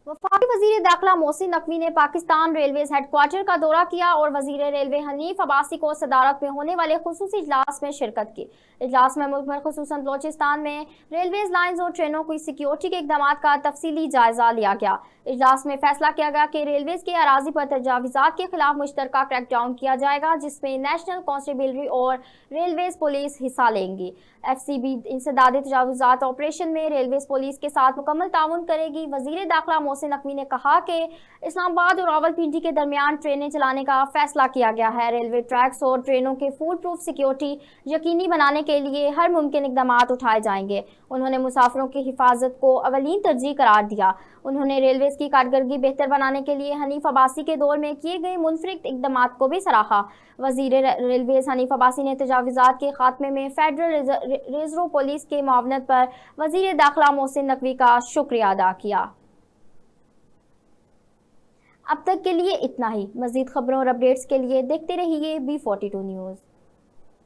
वफाकी वजीर दाखिला मोहसिन नकवी ने पाकिस्तान रेलवेज हेडक्वार्टर का दौरा किया और वजीर रेलवे हनीफ अब्बासी को सदारत में होने वाले खुसूसी इजलास में शिरकत की। इजलास में मुल्क भर खुसूसन बलोचिस्तान में रेलवेज लाइन्स और ट्रेनों की सिक्योरिटी के इकदाम का तफसीली जायजा लिया गया। इजलास में फैसला किया गया कि रेलवेज के अराजी पर तजावीज़ात के खिलाफ मुश्तरका क्रैकडाउन किया जाएगा, जिसमें नेशनल कांस्टेबलरी और रेलवेज पुलिस हिस्सा लेंगी। FCB इंसदादी तजावीज़ात ऑपरेशन में रेलवेज पुलिस के साथ मुकम्मल ताउन करेगी। वजीर दाखिला मोहसिन नकवी ने कहा कि इस्लामाबाद और रावलपिंडी के दरमियान ट्रेनें चलाने का फैसला किया गया है। रेलवे ट्रैक्स और ट्रेनों के फूल प्रूफ सिक्योरिटी यकीनी बनाने के लिए हर मुमकिन इकदाम उठाए जाएंगे। उन्होंने मुसाफिरों की हिफाजत को अवलीन तरजीह करार दिया। उन्होंने रेलवेज की कारकर्दगी बेहतर बनाने के लिए हनीफ अब्बासी के दौर में किए गए मुनफरिद इकदाम को भी सराहा। वजीर रेलवेज हनीफ अब्बासी ने तजावीज़ात के खात्मे में फेडरल रिजर्व पुलिस के मुआवनत पर वजीर दाखिला मोहसिन नकवी का शुक्रिया अदा किया। अब तक के लिए इतना ही। मज़ीद खबरों और अपडेट्स के लिए देखते रहिए B42 न्यूज़।